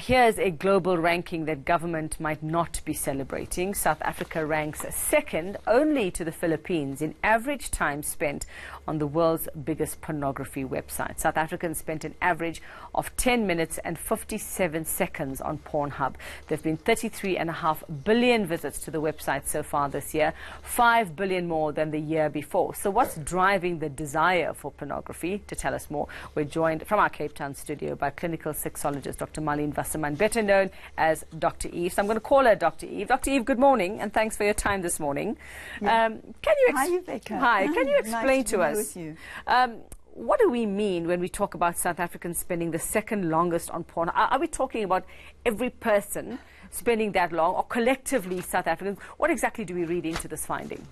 here's a global ranking that government might not be celebrating. South Africa ranks second only to the Philippines in average time spent on the world's biggest pornography website. South Africans spent an average of 10 minutes and 57 seconds on Pornhub. There have been 33.5 billion visits to the website so far this year, 5 billion more than the year before. So what's driving the desire for pornography? To tell us more, we're joined from our Cape Town studio by clinical sexologist Dr. Marlene Wasserman, better known as Dr. Eve. So I'm going to call her Dr. Eve. Dr. Eve, good morning, and thanks for your time this morning. Yeah. Hi, Rebecca. Hi, can you explain nice to us with you. What do we mean when we talk about South Africans spending the second longest on porn? Are we talking about every person spending that long, or collectively South Africans? What exactly do we read into this finding?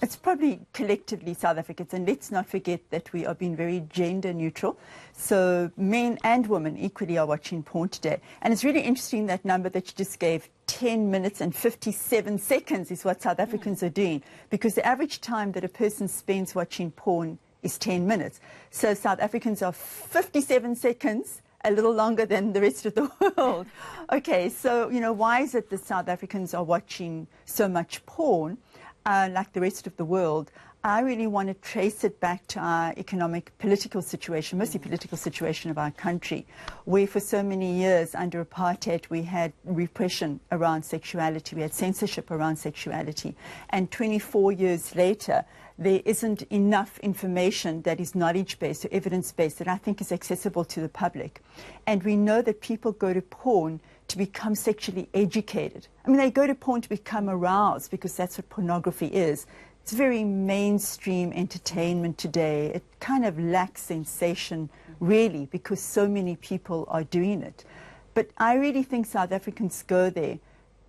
It's probably collectively South Africans, and let's not forget that we are being very gender neutral. So men and women equally are watching porn today. And it's really interesting, that number that you just gave, 10 minutes and 57 seconds is what South Africans are doing, because the average time that a person spends watching porn is 10 minutes. So South Africans are 57 seconds, a little longer than the rest of the world. Okay, so, you know, why is it that South Africans are watching so much porn? Like the rest of the world? I really want to trace it back to our economic, political situation, mostly political situation of our country, where for so many years under apartheid we had repression around sexuality, we had censorship around sexuality, and 24 years later there isn't enough information that is knowledge-based or evidence-based that I think is accessible to the public. And we know that people go to porn to become sexually educated. I mean, they go to porn to become aroused, because that's what pornography is. It's very mainstream entertainment today. It kind of lacks sensation, really, because so many people are doing it. But I really think South Africans go there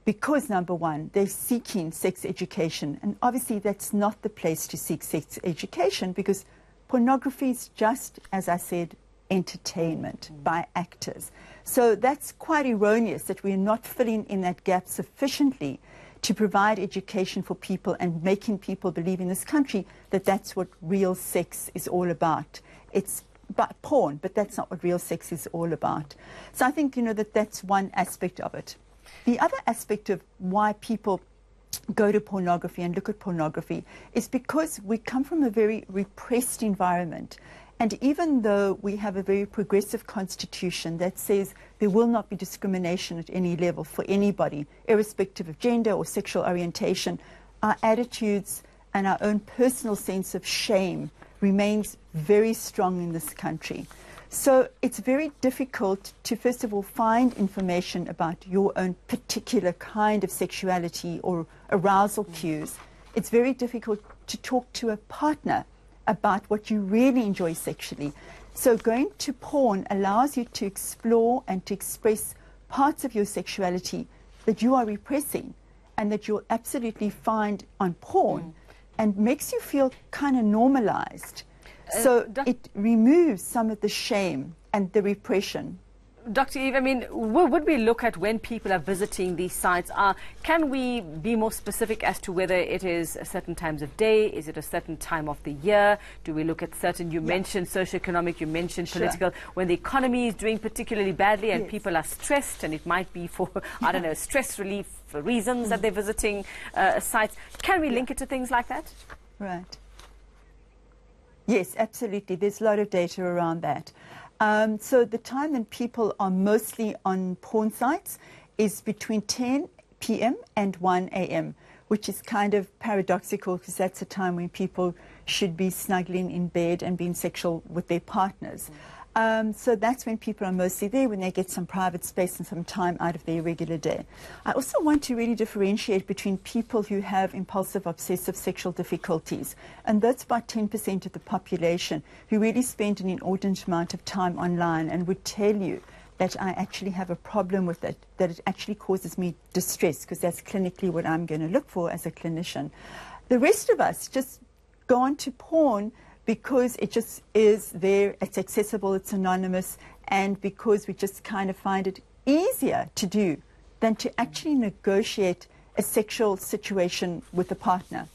because, number one, they're seeking sex education. And obviously that's not the place to seek sex education, because pornography is just, as I said, entertainment by actors. So that's quite erroneous, that we're not filling in that gap sufficiently to provide education for people and making people believe in this country that that's what real sex is all about. It's about porn, but that's not what real sex is all about. So I think, you know, that that's one aspect of it. The other aspect of why people go to pornography and look at pornography is because we come from a very repressed environment. And even though we have a very progressive constitution that says there will not be discrimination at any level for anybody, irrespective of gender or sexual orientation, our attitudes and our own personal sense of shame remains very strong in this country. So it's very difficult to, first of all, find information about your own particular kind of sexuality or arousal cues. It's very difficult to talk to a partner about what you really enjoy sexually. So going to porn allows you to explore and to express parts of your sexuality that you are repressing and that you'll absolutely find on porn, and makes you feel kind of normalized. So it removes some of the shame and the repression. Dr. Eve, I mean, would we look at when people are visiting these sites? Can we be more specific as to whether it is certain times of day? Is it a certain time of the year? Do we look at certain, you mentioned socioeconomic, you mentioned political, when the economy is doing particularly badly and people are stressed, and it might be for, I don't know, stress relief reasons that they're visiting sites. Can we link it to things like that? Right. Yes, absolutely. There's a lot of data around that. So the time when people are mostly on porn sites is between 10 p.m. and 1 a.m., which is kind of paradoxical, because that's a time when people should be snuggling in bed and being sexual with their partners. So that's when people are mostly there, when they get some private space and some time out of their regular day. I also want to really differentiate between people who have impulsive obsessive sexual difficulties, and that's about 10% of the population who really spend an inordinate amount of time online and would tell you that I actually have a problem with it, that it actually causes me distress, because that's clinically what I'm going to look for as a clinician. The rest of us just go on to porn because it just is there, it's accessible, it's anonymous, and because we just kind of find it easier to do than to actually negotiate a sexual situation with a partner.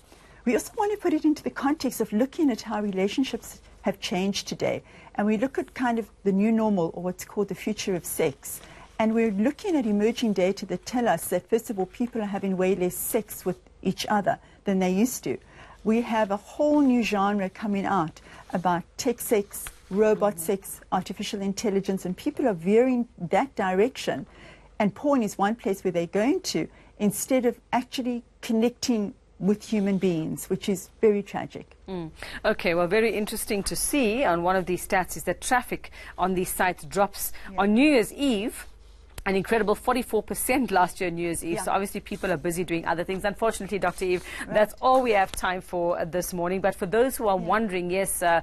We also want to put it into the context of looking at how relationships have changed today. And we look at kind of the new normal, or what's called the future of sex. And we're looking at emerging data that tell us that, first of all, people are having way less sex with each other than they used to. We have a whole new genre coming out about tech sex, robot sex, artificial intelligence, and people are veering that direction. And porn is one place where they're going to, instead of actually connecting with human beings, which is very tragic. Okay, well, very interesting to see. On one of these stats is that traffic on these sites drops on New Year's Eve. An incredible 44% last year, New Year's Eve. So obviously people are busy doing other things. Unfortunately, Dr. Eve, that's all we have time for this morning. But for those who are wondering, yes, the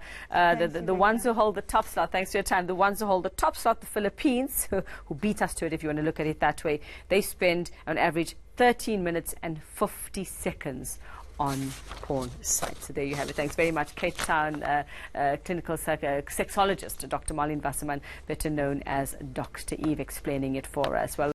ones who hold the top slot, thanks to your time, the ones who hold the top slot, the Philippines, who beat us to it, if you want to look at it that way, they spend on average 13 minutes and 50 seconds on porn sites. So there you have it. Thanks very much, Cape Town clinical sexologist, Dr. Marlene Wasserman, better known as Dr. Eve, explaining it for us. Well.